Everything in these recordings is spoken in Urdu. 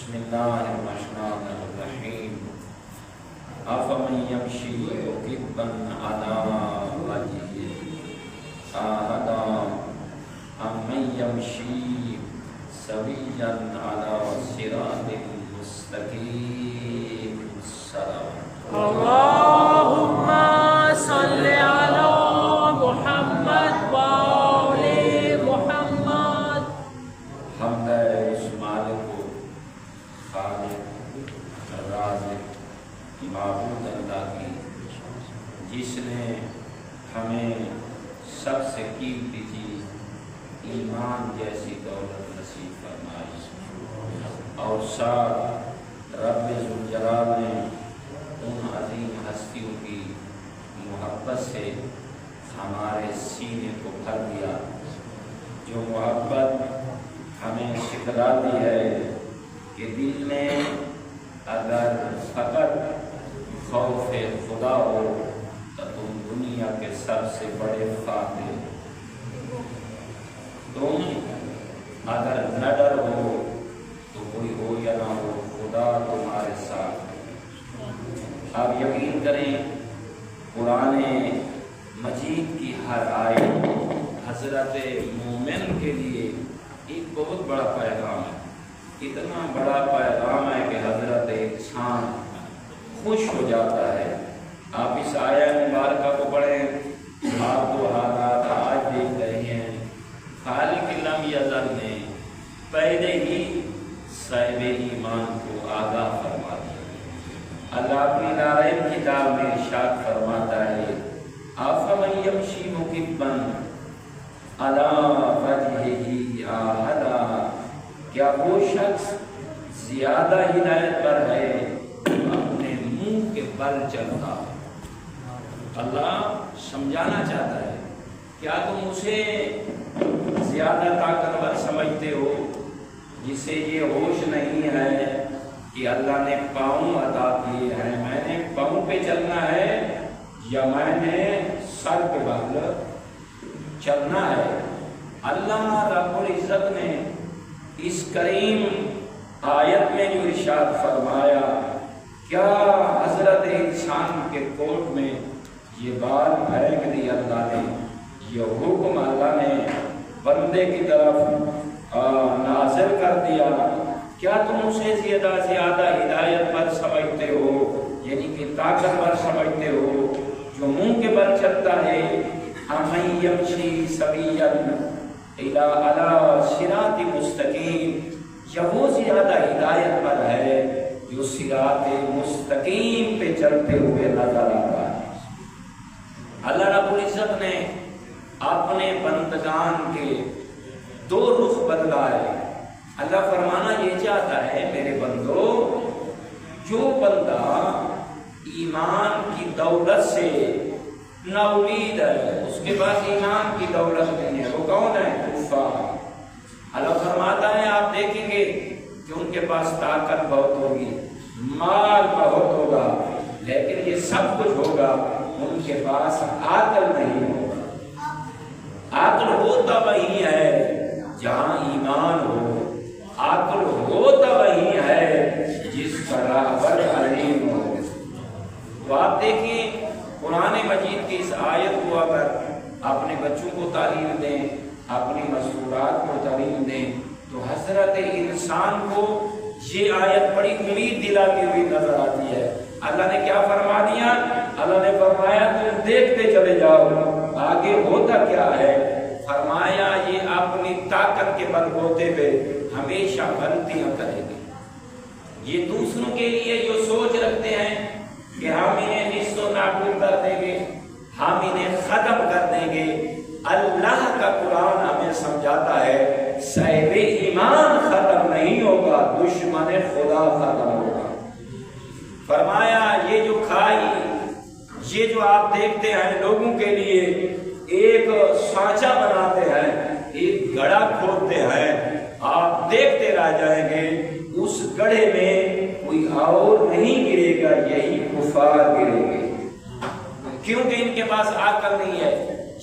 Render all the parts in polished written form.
بسم اللہ الرحمن الرحیم افمن یمشی مکبا علی وجہہ اہدی امن یمشی سویا علی صراط مستقیم السلام اللہم صلی علی محمد وآل محمد۔ حمد ہے اس مالک و خالق رازق معبود اللہ کی جس نے ہمیں سب سے قیمتی چیز ایمان جیسی دولت نصیب فرمائی، اور ساتھ رب ذوالجلال نے ان عظیم ہستیوں کی محبت سے ہمارے سینے کو بھر دیا، جو محبت ہمیں سکھلاتی ہے کہ دل میں اگر فقط خوف خدا ہو تو تم دنیا کے سب سے بڑے فاتح ہو، تم اگر نہ ڈر ہو تو کوئی ہو یا نہ ہو خدا تمہارے ساتھ۔ آپ یقین کریں قرآن مجید کی ہر آیت حضرت مومن کے لیے ایک بہت بڑا پیغام ہے، اتنا بڑا پیغام ہے کہ حضرت انسان خوش ہو جاتا ہے۔ آپ اس آیت مبارکہ کو پڑھیں، آپ جو حالات آج دیکھ رہے ہیں خالق لم یزل نے پہلے ہی صاحب ایمان کو آگاہ فرما دیا۔ اللہ اپنی نارائن کتاب میں ارشاد فرماتا ہے افمن یمشی مکبا علی وجہہ اہدی، کیا وہ شخص زیادہ ہدایت پر ہے اپنے منہ کے بل چلتا؟ اللہ سمجھانا چاہتا ہے کیا تم اسے زیادہ طاقتور سمجھتے ہو جسے یہ ہوش نہیں ہے کہ اللہ نے پاؤں عطا کیے ہیں، میں نے پاؤں پہ چلنا ہے یا میں نے سر پہ بل چلنا ہے؟ اللہ رب العزت نے اس کریم آیت میں جو ارشاد فرمایا، کیا حضرت انسان کے کوٹ میں یہ بات پھینک دی اللہ نے، یہ حکم اللہ نے بندے کی طرف نازل کر دیا، کیا تم اسے زیادہ ہدایت پر سمجھتے ہو، یعنی کہ طاقتور سمجھتے ہو جو منہ کے بل چلتا ہے؟ امن یمشی سویا علی صراط مستقیم، یا وہ زیادہ ہدایت پر ہے جو صراط مستقیم پہ چلتے ہوئے نظر آتا ہے۔ اللہ رب العزت نے اپنے بندگان کے دو رخ بدلا ہے۔ اللہ فرمانا یہ چاہتا ہے میرے بندو، جو بندہ ایمان کی دولت سے نا امید ہے، اس کے پاس ایمان کی دولت نہیں ہے، وہ کون ہے؟ کفار۔ اللہ فرماتا ہے آپ دیکھیں گے کہ ان کے پاس طاقت بہت ہوگی، مال بہت ہوگا، لیکن یہ سب کچھ ہوگا، ان کے پاس عقل نہیں ہوگا۔ عقل ہوتا وہی ہے جہاں ایمان ہو، عقل ہوتا وہی ہے جس برابر علم ہو۔ تو آپ دیکھیں قرآن مجید کی اس آیت کو اگر اپنے بچوں کو تعلیم دیں، اپنی مستورات کو تعلیم دیں، تو حضرت انسان کو یہ آیت بڑی امید دلاتی ہوئی نظر آتی ہے۔ اللہ نے کیا فرما دیا؟ اللہ نے فرمایا تم دیکھتے چلے جاؤ آگے ہوتا کیا ہے۔ فرمایا یہ اپنی طاقت کے بل بوتے پہ ہمیشہ غلطیاں کریں گے۔ یہ دوسروں کے لیے جو سوچ رکھتے ہیں کہ ہم انہیں نیست و نابود کر دیں گے، ہم انہیں ختم کر دیں گے، اللہ کا قرآن ہمیں سمجھاتا ہے صاحب ایمان ختم نہیں ہوگا، دشمن خدا ختم ہوگا۔ فرمایا یہ جو کھائی، یہ جو آپ دیکھتے ہیں لوگوں کے لیے ایک سانچہ بناتے ہیں، ایک گڑھا کھودتے ہیں، آپ دیکھتے رہ جائیں گے، اس گڑھے میں کوئی اور نہیں گرے گا، یہی کفار گریں گے، کیونکہ ان کے پاس عقل نہیں ہے،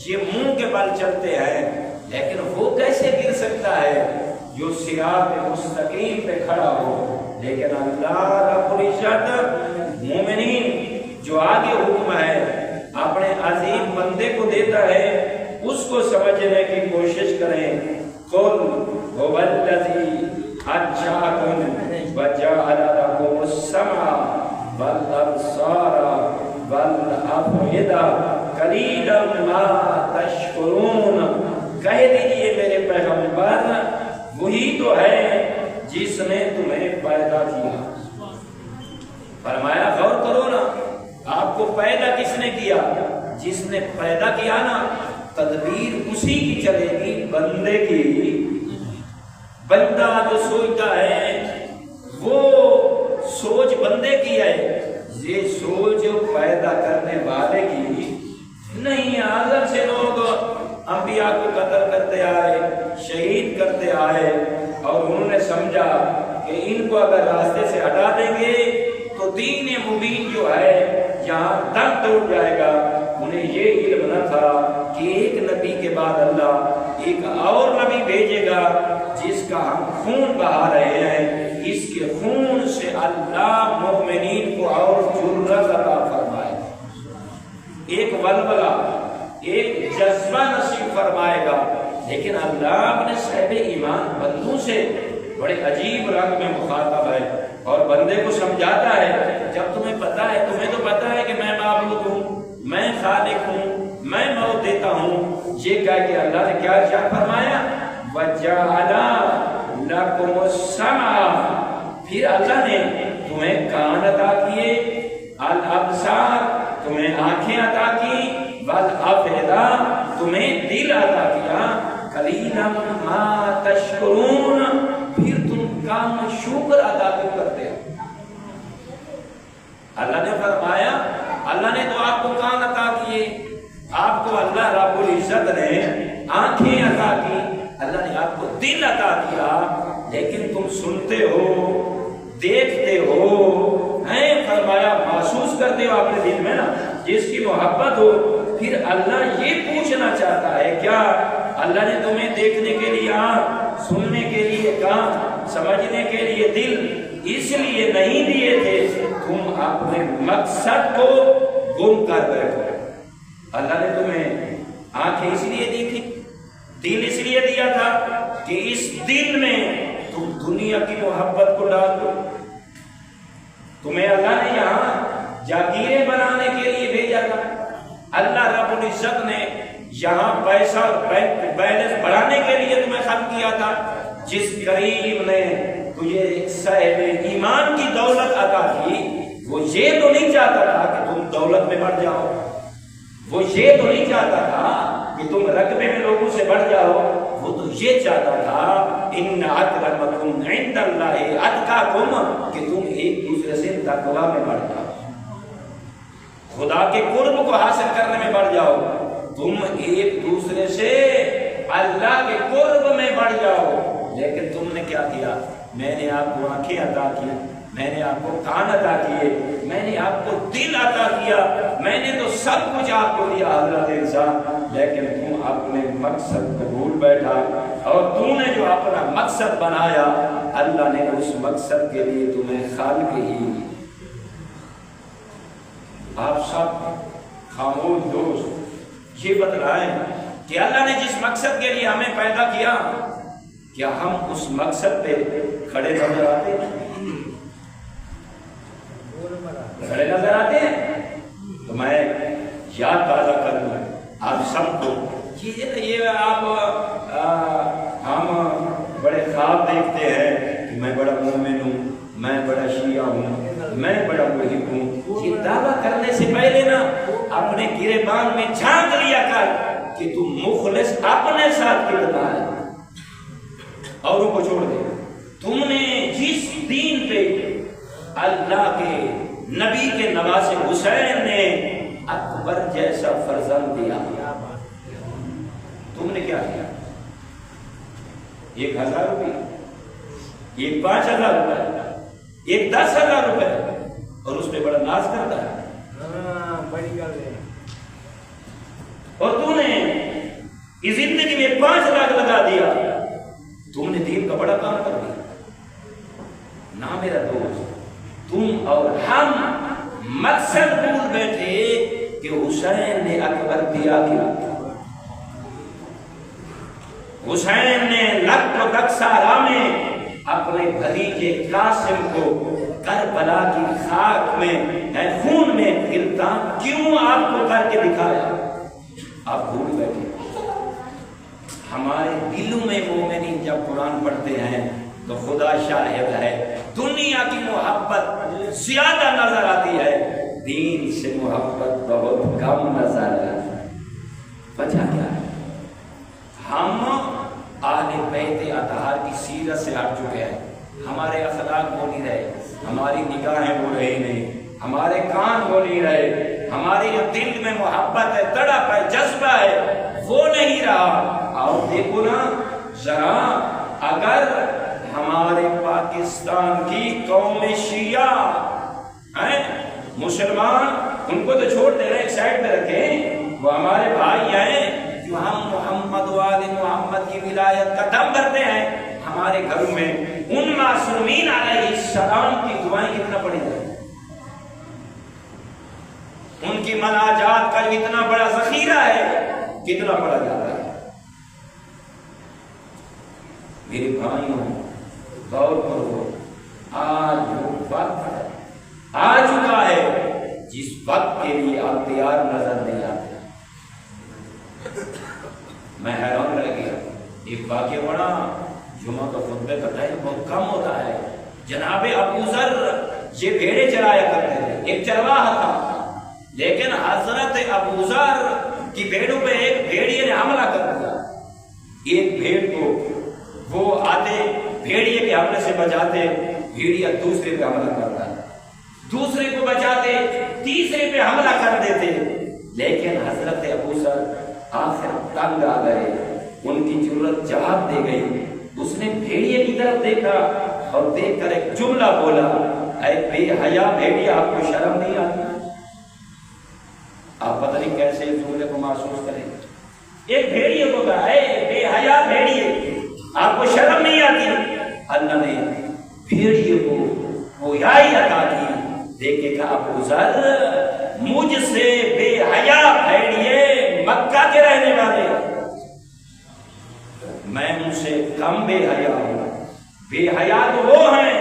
یہ منہ کے بل چلتے ہیں۔ لیکن وہ کیسے گر سکتا ہے جو صراط مستقیم پہ کھڑا ہو؟ لیکن اللہ رب العزت مومنین جو آگے حکم ہے اپنے عظیم بندے کو دیتا ہے اس کو سمجھنے کی کوشش کریں. قل هو الذی انشأکم وجعل لکم السمع والابصار والافئدہ قلیلا ما تشکرون. کہہ دیجئے میرے پیغمبر وہی تو ہے جس نے تمہیں پیدا کیا. فرمایا غور کرو نا, آپ کو پیدا کس نے کیا؟ جس نے پیدا کیا نا, تدبیر اسی کی چلے گی, بندے کی. بندہ جو سوچتا ہے وہ سوچ بندے کی ہے, یہ سوچ پیدا کرنے والے کی نہیں. آزر سے لوگ انبیاء کو قتل کرتے آئے, شہید کرتے آئے, اور انہوں نے سمجھا کہ ان کو اگر راستے سے ہٹا دیں گے تو دین مبین جو ہے یہاں دم توڑ جائے گا. انہیں یہ علم نہ تھا کہ ایک نبی کے بعد اللہ ایک اور نبی بھیجے گا جس کا ہم خون بہا رہے ہیں. اس کے خون سے اللہ مومنین کو اور جرأت عطا فرمائے, ایک ولولہ, ایک جذبہ نصیب فرمائے گا. لیکن اللہ اپنے صاحب ایمان بندوں سے بڑے عجیب رنگ میں مخاطب ہے اور بندے کو سمجھاتا ہے جب تمہیں پتا ہے, تمہیں تو پتا ہے کہ میں معبود ہوں, میں خالق ہوں, میں موت دیتا ہوں. یہ کہہ کے اللہ نے کیا فرمایا؟ وَجَعَلَ لَكُمُ السَّمْعَ, پھر اللہ نے تمہیں کان عطا کیے, الابصار تمہیں آنکھیں عطا کی, والافئدہ تمہیں دل عطا کیا, قلیلا ما تشکرون, پھر تم کام شکر ادا کیوں کرتے ہو؟ اللہ نے فرمایا اللہ نے تو آپ کو کان عطا کیے, آپ کو اللہ رب العزت نے آنکھیں عطا کی, اللہ نے آپ کو دل عطا کیا, لیکن تم سنتے ہو, دیکھتے ہو, ہیں فرمایا محسوس کرتے ہو اپنے دل میں نا, جس کی محبت ہو. پھر اللہ یہ پوچھنا چاہتا ہے کیا اللہ نے تمہیں دیکھنے کے لیے آنکھ, سننے کے لیے کان, سمجھنے کے لیے دل اس لیے نہیں دیے تھے تم اپنے مقصد کو گم کر بیٹھو. اللہ نے تمہیں آنکھیں اس لیے دی تھی, دل اس لیے دیا تھا کہ اس دل میں تم دنیا کی محبت کو ڈال دو. تمہیں اللہ نے یہاں جاگیریں بنانے کے لیے بھیجا تھا. اللہ رب العزت نے یہاں پیسہ بینک بیلنس بڑھانے کے لیے تمہیں خلق کیا تھا. جس کریم نے تجھے صاحب ایمان کی دولت عطا کی وہ یہ تو نہیں چاہتا تھا کہ تم دولت میں بڑھ جاؤ, وہ یہ تو نہیں چاہتا تھا کہ تم رقبے میں لوگوں سے بڑھ جاؤ, وہ تو یہ چاہتا تھا ان اکرمکم عند اللہ اتقاکم, کہ تم ایک دوسرے سے تقوی میں بڑھ جاؤ, خدا کے قرب کو حاصل کرنے میں بڑھ جاؤ. تم ایک دوسرے سے اللہ کے قرب میں بڑھ جاؤ. لیکن تم نے کیا کیا؟ میں نے آپ کو آنکھیں عطا کی, میں نے آپ کو کان عطا کیے, میں نے آپ کو دل عطا کیا, میں نے تو سب کچھ آپ کو دیا حضرت انسان, لیکن تم اپنے مقصد کو بھول بیٹھا. اور تم نے جو اپنا مقصد بنایا اللہ نے اس مقصد کے لیے تمہیں خالق ہی. آپ سب خاموش دوست یہ بتلائیں کہ اللہ نے جس مقصد کے لیے ہمیں پیدا کیا کیا ہم اس مقصد پہ کھڑے نظر آتے ہیں؟ کھڑے نظر آتے ہیں؟ تو میں یاد تازہ کر دوں آپ سب کو, یہ آپ ہم بڑے خواب دیکھتے ہیں کہ میں بڑا مومن ہوں, میں بڑا شیعہ ہوں, میں بڑا محب ہوں. یہ دعویٰ کرنے سے پہلے نا اپنے گریبان میں جھانک لیا کر کہ تم مخلص اپنے ساتھ کتنا ہے, اوروں کو چھوڑ دے. تم نے جس دین پہ اللہ کے نبی کے نواسے حسین نے اکبر جیسا فرزند دیا, تم نے کیا کیا؟ 1000 روپے, 5000 روپے, 10,000 روپے, اور اس پہ بڑا ناز کرتا ہے. بڑی گل ہے. اور تم نے اس زندگی میں 5 لاکھ لگا دیا, تم نے دین کا بڑا کام کر دیا. نہ میرا دوست اور ہم مقصد بھول بیٹھے کہ حسین نے اکبر دیا کیا؟ حسین نے لک و دکسارا میں اپنے بھتیجے قاسم کو کربلا کی خاک میں خون میں گرتا کیوں آپ کو کر کے دکھایا؟ آپ بھول بیٹھے۔ ہمارے دلوں میں مومنین جب قرآن پڑھتے ہیں تو خدا شاہد ہے دنیا کی محبت زیادہ نظر آتی ہے، دین سے محبت بہت کم نظر آتی ہے۔ وجہ کیا ہے؟ ہم اہل بیت اطہار کی سیرت سے ہٹ چکے ہیں، ہمارے اخلاق وہ نہیں رہے، ہماری نگاہیں وہ رہی نہیں، ہمارے کان وہ نہیں رہے، ہماری جو دل میں محبت ہے، تڑپ ہے، جذبہ ہے، وہ نہیں رہا۔ اور دیکھو نا ذرا، اگر ہمارے پاکستان کی قوم شیعہ ہیں مسلمان، ان کو تو چھوڑ دے رہے، ایک سائڈ پہ رکھیں، وہ ہمارے بھائی ہیں جو ہم محمد و آل محمد کی ولایت کا دم بھرتے ہیں، ہمارے گھروں میں ان معصومین علیہ السلام کی دعائیں کتنا پڑی جائیں، ان کی مناجات کا اتنا بڑا ذخیرہ ہے، کتنا پڑا جاتا ہے۔ میرے بھائیوں غور کرو، آج وہ وقت آ چکا ہے جس وقت کے لیے آپ تیار نظر نہیں آتے۔ میں حیران رہ گیا، ایک واقعہ پڑھا، جمعہ کا خطبے کا ٹائم بہت کم ہوتا ہے، جناب ابو ذر یہ بھیڑے چرایا کرتے تھے، ایک چرواہا تھا، لیکن حضرت ابو ذر کی بھیڑوں پہ ایک بھیڑیے نے حملہ کر دیا۔ ایک بھیڑ کو وہ آتے بھیڑیے کے حملے سے بچاتے، بھیڑیا دوسرے پہ حملہ کرتا ہے، دوسرے کو بچاتے، تیسرے پہ حملہ کر دیتے، لیکن حضرت ابو ذر آخر تنگ آ گئے، ان کی جرت جواب دے گئی، اس نے بھیڑیے کی طرف دیکھا اور دیکھ کر ایک جملہ بولا، اے بے حیا بھیڑیا، آپ کو شرم نہیں آتی؟ آپ پتہ نہیں کیسے اس جملے کو محسوس کریں، ایک بھیڑیے کو کہا، اے بے حیا بھیڑیے، آپ کو شرم نہیں آتی؟ اللہ نے بھیڑیے کو گویائی عطا کی، دیکھے کہ ابو ذر مجھ سے بے حیا بھیڑیے مکہ کے رہنے والے، میں ان سے کم بے حیا ہوں۔ بے حیا تو وہ ہیں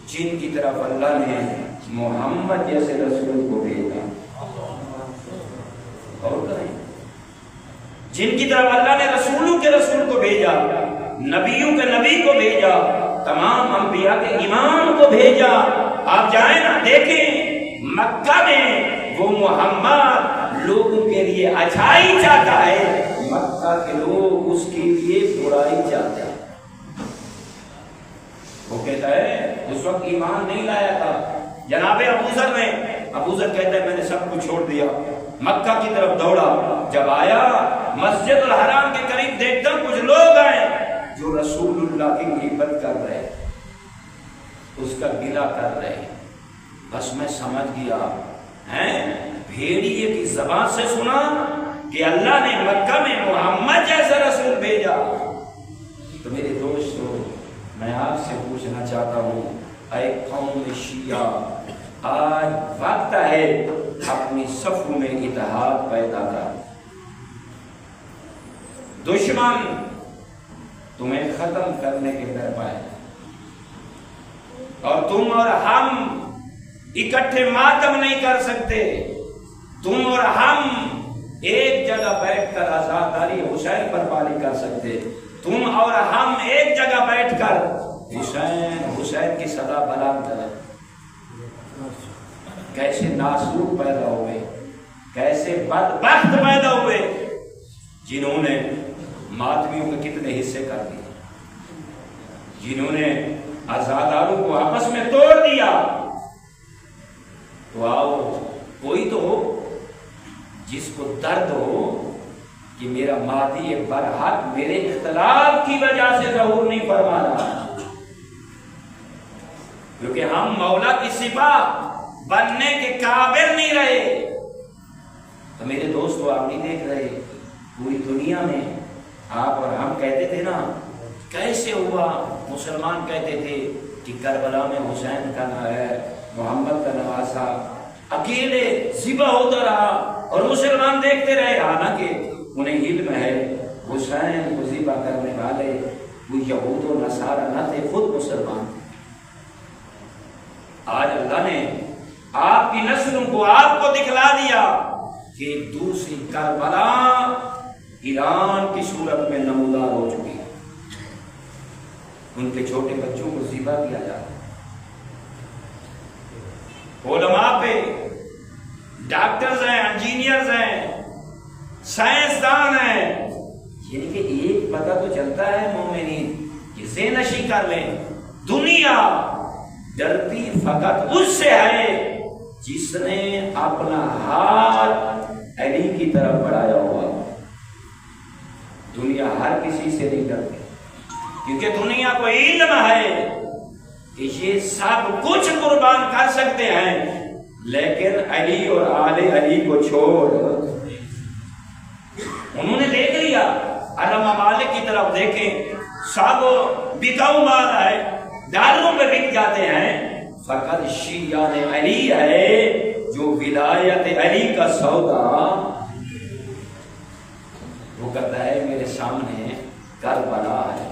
جن کی طرف اللہ نے محمد جیسے رسول کو بھیجا، اور کریں جن کی طرف اللہ نے رسولوں کے رسول کو بھیجا، نبیوں کے نبی کو بھیجا، تمام انبیاء کے امام کو بھیجا۔ آپ جائیں نا دیکھیں، مکہ میں وہ محمد لوگوں کے لیے اچھائی چاہتا ہے، مکہ کے لوگ اس کے لیے برائی چاہتے ہیں۔ وہ کہتا ہے اس وقت ایمان نہیں لایا تھا جناب ابو ذر نے، ابو ذر کہتا ہے میں نے سب کچھ چھوڑ دیا، مکہ کی طرف دوڑا، جب آیا مسجد الحرام کے قریب دیکھتا کچھ لوگ آئے جو رسول اللہ کی غیبت کر رہے، اس کا گلہ کر رہے، بس میں سمجھ گیا ہیں بھیڑیے کی زبان سے سنا کہ اللہ نے مکہ میں محمد جیسا رسول بھیجا۔ تو میرے دوستو، میں آپ سے پوچھنا چاہتا ہوں، اے قوم شیعہ، آج وقت ہے اپنی صفوں میں اتحاد پیدا کر، دشمن تمہیں ختم کرنے کے درپائے، اور تم اور ہم اکٹھے ماتم نہیں کر سکتے، تم اور ہم ایک جگہ بیٹھ کر آزاداری حسین برپا نہیں کر سکتے، تم اور ہم ایک جگہ بیٹھ کر حسین کی صدا بلند کریں۔ کیسے ناسوب پیدا ہوئے، کیسے بدبخت پیدا ہوئے جنہوں نے ماتمیوں کے کتنے حصے کر دیے، جنہوں نے آزاداروں کو آپس میں توڑ دیا۔ تو آؤ، کوئی تو ہو جس کو درد ہو کہ میرا مادی برحق میرے اختلاف کی وجہ سے ظہور نہیں فرما رہا، کیونکہ ہم مولا کی سپاہ بننے کے قابل نہیں رہے۔ تو میرے دوستو، آپ نہیں دیکھ رہے پوری دنیا میں آپ اور ہم کہتے تھے نا، کیسے ہوا؟ مسلمان کہتے تھے کہ کربلا میں حسین کا محمد کا نواسا اکیلے ذبح ہوتا رہا اور مسلمان دیکھتے رہے، حالانکہ انہیں علم ہے حسین کو ذبح کرنے والے وہ یہود و نصارہ نہ تھے، خود مسلمان تھے۔ آج اللہ نے آپ کی نسلوں کو آپ کو دکھلا دیا کہ دوسری کربلا ایران کی صورت میں نمودار ہو چکی ہے، ان کے چھوٹے بچوں کو ذبح کیا جاتا ہے، علماء پہ ڈاکٹرز ہیں، انجینئرز ہیں، سائنسدان ہیں، یعنی کہ ایک پتہ تو چلتا ہے مومنین کہ ذہن نشی کر لیں، دنیا ڈرتی فقط اس سے ہے جس نے اپنا ہاتھ علی کی طرف بڑھایا ہوا۔ دنیا ہر کسی سے نہیں ڈرتی، کیونکہ دنیا کو علم ہے کہ یہ سب کچھ قربان کر سکتے ہیں، لیکن علی اور آل علی کو چھوڑ انہوں نے دیکھ لیا۔ عرب ممالک کی طرف دیکھیں، سب بکاؤ مال ہے، ڈالروں پہ بک جاتے ہیں، فقط شیعان علی ہے جو ولایت علی کا سودا وہ کہتا ہے میرے سامنے کربلا ہے،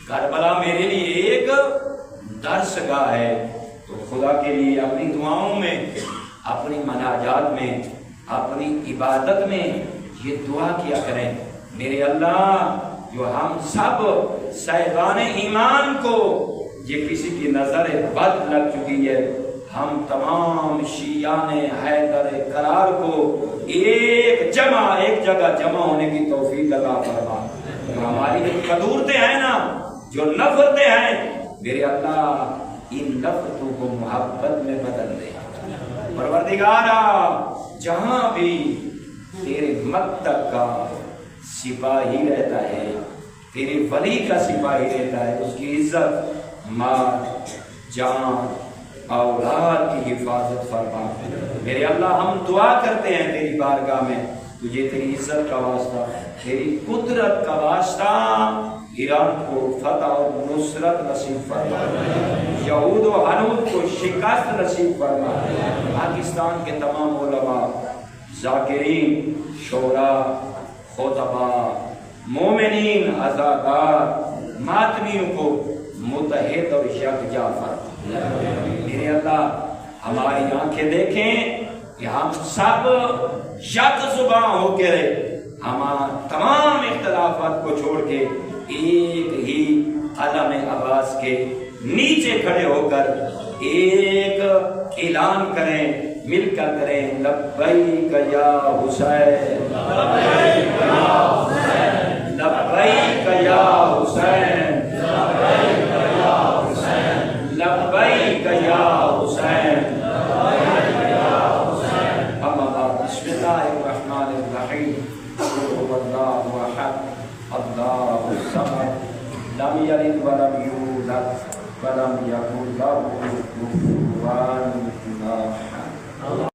کربلا میرے لیے ایک درس گاہ ہے۔ تو خدا کے لیے اپنی دعاؤں میں، اپنی مناجات میں، اپنی عبادت میں یہ دعا کیا کریں، میرے اللہ جو ہم سب صاحبان ایمان کو یہ کسی کی نظر بد لگ چکی ہے، ہم تمام شیعان حیدر قرار کو ایک جگہ جمع ہونے کی توفیق عطا فرما۔ جو ہماری قدورتیں ہیں نا، جو نفرتیں ہیں، میرے اللہ ان نفرتوں کو محبت میں بدل دے۔ پروردگارا جہاں بھی تیرے مکتب کا سپاہی رہتا ہے، تیرے ولی کا سپاہی رہتا ہے، اس کی عزت، مال، جان، اولاد کی حفاظت فرما۔ میرے اللہ ہم دعا کرتے ہیں تیری بارگاہ میں، تجھے تیری عزت کا واسطہ، تیری قدرت کا واسطہ ایران کو فتح اور نصرت نصیب فرما، یہود و حنود کو شکست نصیب فرما، پاکستان کے تمام علماء، ذاکرین، شعراء، خطباء، مومنین، عزادار، ماتمیوں کو متحد اور یکجا فرما۔ میرے اللہ ہماری آنکھیں دیکھیں کہ ہم سب یک زباں ہو کے ہمارا تمام اختلافات کو چھوڑ کے ایک ہی علم عباس کے نیچے کھڑے ہو کر ایک اعلان کریں، مل کر کریں، لبیک یا حسین، لبیک یا حسین، لبیک یا حسین، لبیک یا حسین، لبیک یا حسین، لبیک یا حسین۔ اما بعد، بسم اللہ الرحمن الرحیم، قل هو اللہ احد اللہ الصمد لم یلد ولم یولد ولم یکن له کفوا